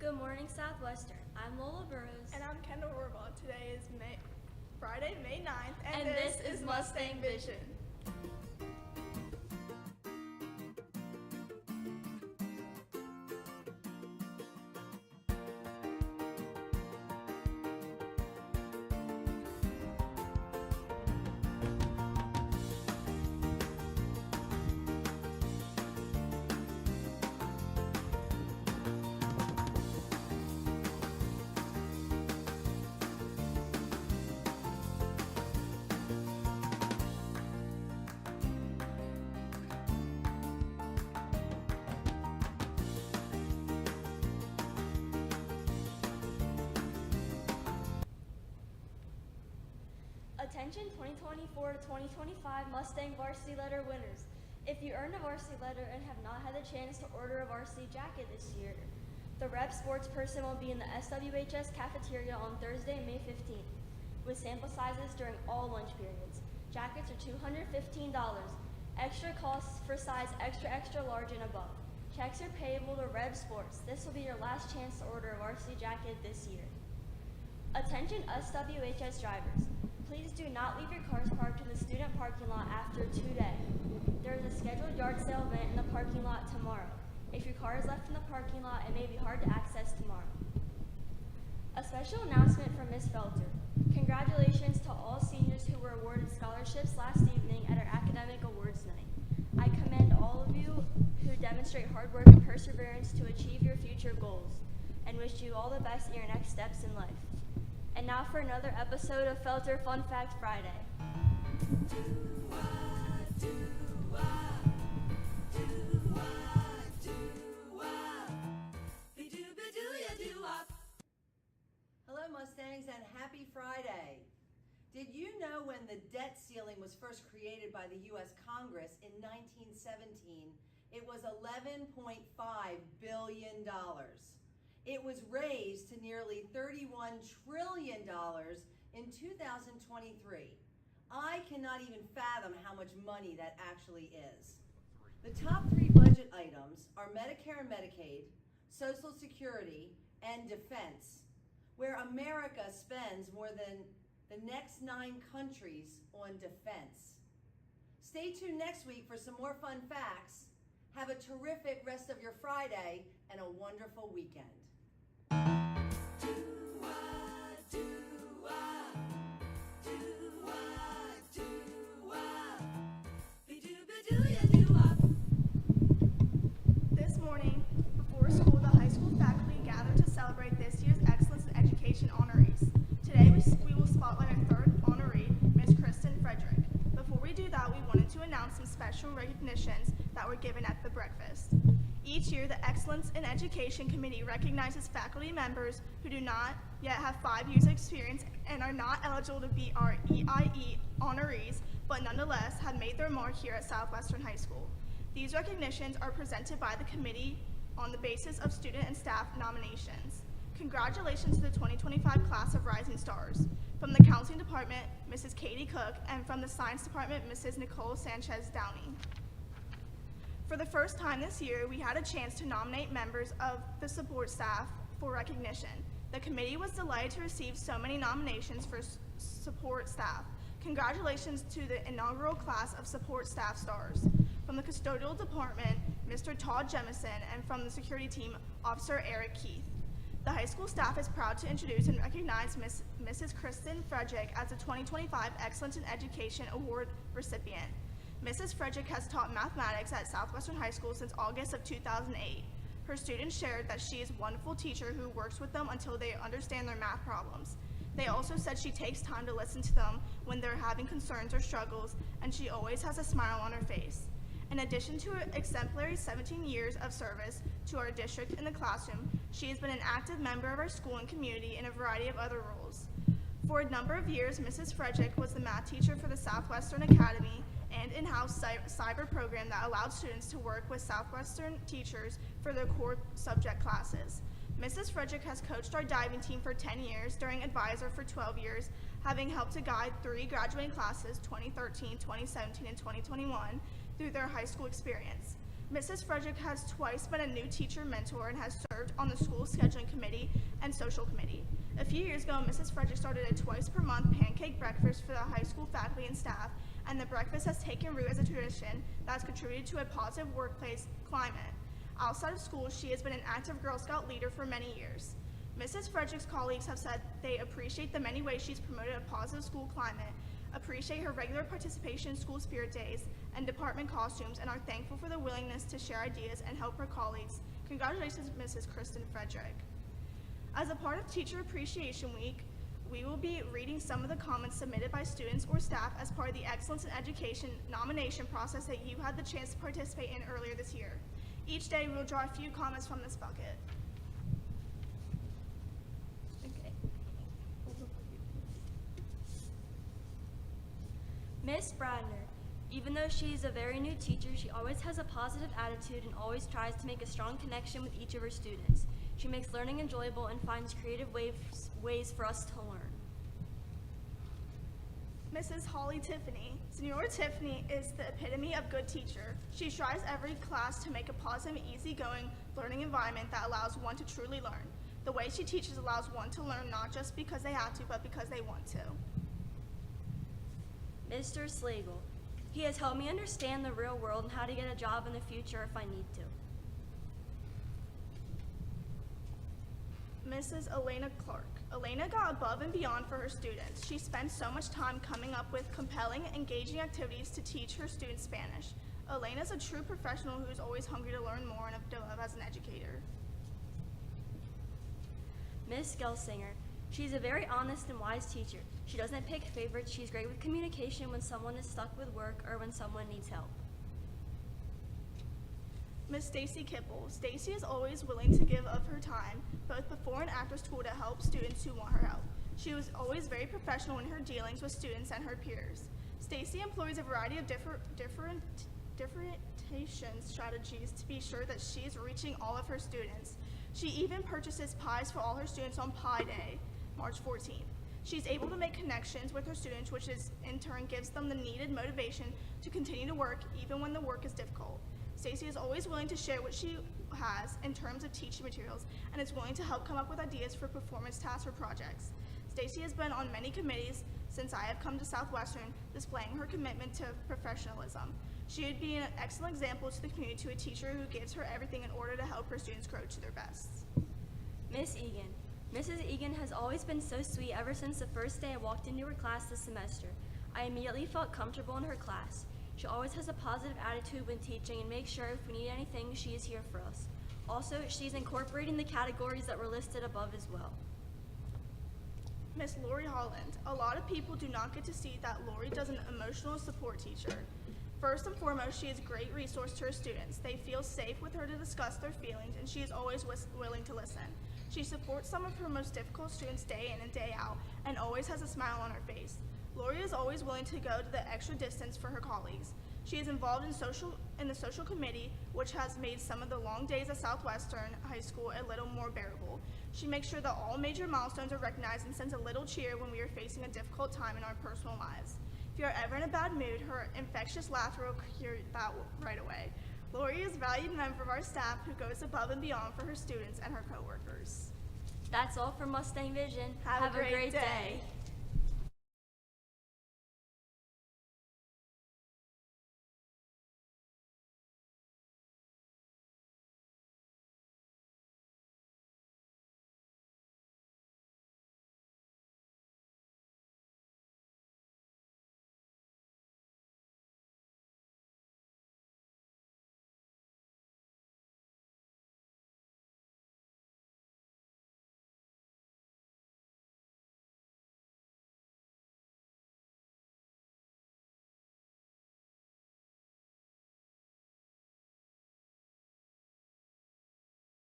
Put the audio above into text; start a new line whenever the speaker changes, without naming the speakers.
Good morning, Southwestern. I'm Lola Burrows.
And I'm Kendall Orville. Today is Friday, May 9th,
And this is Mustang Vision. Attention 2024 to 2025 Mustang Varsity Letter winners. If you earned a varsity letter and have not had the chance to order a varsity jacket this year, the Rep Sports person will be in the SWHS cafeteria on Thursday, May 15th, with sample sizes during all lunch periods. Jackets are $215. Extra costs for size extra large and above. Checks are payable to Rep Sports. This will be your last chance to order a varsity jacket this year. Attention SWHS drivers. Please do not leave your cars parked in the student parking lot after today. There is a scheduled yard sale event in the parking lot tomorrow. If your car is left in the parking lot, it may be hard to access tomorrow. A special announcement from Ms. Felter. Congratulations to all seniors who were awarded scholarships last evening at our academic awards night. I commend all of you who demonstrate hard work and perseverance to achieve your future goals, and wish you all the best in your next steps in life. And now for another episode of Felter Fun Fact Friday.
Hello Mustangs and happy Friday. Did you know when the debt ceiling was first created by the U.S. Congress in 1917, it was $11.5 billion. It was raised to nearly $31 trillion in 2023. I cannot even fathom how much money that actually is. The top 3 budget items are Medicare and Medicaid, Social Security, and Defense, where America spends more than the next 9 countries on defense. Stay tuned next week for some more fun facts. Have a terrific rest of your Friday and a wonderful weekend.
This morning, before school, the high school faculty gathered to celebrate this year's Excellence in Education honorees. Today, we will spotlight our third honoree, Ms. Kristen Frederick. Before we do that, we wanted to announce some special recognitions that were given at the breakfast. Each year, the Excellence in Education Committee recognizes faculty members who do not yet have 5 years of experience and are not eligible to be our EIE honorees, but nonetheless have made their mark here at Southwestern High School. These recognitions are presented by the committee on the basis of student and staff nominations. Congratulations to the 2025 class of Rising Stars. From the Counseling Department, Mrs. Katie Cook, and from the Science Department, Mrs. Nicole Sanchez Downey. For the first time this year, we had a chance to nominate members of the support staff for recognition. The committee was delighted to receive so many nominations for support staff. Congratulations to the inaugural class of support staff stars. From the custodial department, Mr. Todd Jemison, and from the security team, Officer Eric Keith. The high school staff is proud to introduce and recognize Mrs. Kristen Frederick as the 2025 Excellence in Education Award recipient. Mrs. Frederick has taught mathematics at Southwestern High School since August of 2008. Her students shared that she is a wonderful teacher who works with them until they understand their math problems. They also said she takes time to listen to them when they're having concerns or struggles, and she always has a smile on her face. In addition to her exemplary 17 years of service to our district in the classroom, she has been an active member of our school and community in a variety of other roles. For a number of years, Mrs. Frederick was the math teacher for the Southwestern Academy and in-house cyber program that allowed students to work with Southwestern teachers for their core subject classes. Mrs. Frederick has coached our diving team for 10 years, during advisor for 12 years, having helped to guide 3 graduating classes, 2013, 2017, and 2021, through their high school experience. Mrs. Frederick has twice been a new teacher mentor and has served on the school scheduling committee and social committee. A few years ago, Mrs. Frederick started a twice per month pancake breakfast for the high school faculty and staff, and the breakfast has taken root as a tradition that has contributed to a positive workplace climate. Outside of school, she has been an active Girl Scout leader for many years. Mrs. Frederick's colleagues have said they appreciate the many ways she's promoted a positive school climate, appreciate her regular participation in school spirit days and department costumes, and are thankful for the willingness to share ideas and help her colleagues. Congratulations, Mrs. Kristen Frederick. As a part of Teacher Appreciation Week, we will be reading some of the comments submitted by students or staff as part of the Excellence in Education nomination process that you had the chance to participate in earlier this year. Each day, we will draw a few comments from this bucket. Okay.
Miss Bradner. Even though she is a very new teacher, she always has a positive attitude and always tries to make a strong connection with each of her students. She makes learning enjoyable and finds creative ways for us to learn.
Mrs. Holly Tiffany. Senora Tiffany is the epitome of good teacher. She tries every class to make a positive, easygoing learning environment that allows one to truly learn. The way she teaches allows one to learn not just because they have to, but because they want to.
Mr. Slagle. He has helped me understand the real world and how to get a job in the future if I need to.
Mrs. Elena Clark. Elena got above and beyond for her students. She spent so much time coming up with compelling, engaging activities to teach her students Spanish. Elena is a true professional who is always hungry to learn more and develop as an educator.
Miss Gelsinger. She's a very honest and wise teacher. She doesn't pick favorites. She's great with communication when someone is stuck with work or when someone needs help.
Miss Stacy Kipple. Stacy is always willing to give of her time, both before and after school, to help students who want her help. She was always very professional in her dealings with students and her peers. Stacy employs a variety of differentiation strategies to be sure that she is reaching all of her students. She even purchases pies for all her students on Pi Day, March 14th. She's able to make connections with her students, which in turn gives them the needed motivation to continue to work even when the work is difficult. Stacy is always willing to share what she has in terms of teaching materials and is willing to help come up with ideas for performance tasks or projects. Stacy has been on many committees since I have come to Southwestern, displaying her commitment to professionalism. She would be an excellent example to the community, to a teacher who gives her everything in order to help her students grow to their best.
Miss Egan. Mrs. Egan has always been so sweet ever since the first day I walked into her class this semester. I immediately felt comfortable in her class. She always has a positive attitude when teaching and makes sure if we need anything, she is here for us. Also, she's incorporating the categories that were listed above as well.
Miss Lori Holland. A lot of people do not get to see that Lori does an emotional support teacher. First and foremost, she is a great resource to her students. They feel safe with her to discuss their feelings, and she is always willing to listen. She supports some of her most difficult students day in and day out, and always has a smile on her face. Lori is always willing to go to the extra distance for her colleagues. She is involved in the social committee, which has made some of the long days at Southwestern High School a little more bearable. She makes sure that all major milestones are recognized and sends a little cheer when we are facing a difficult time in our personal lives. If you are ever in a bad mood, her infectious laughter will cure that right away. Lori is a valued member of our staff who goes above and beyond for her students and her coworkers.
That's all from Mustang Vision.
Have a great day.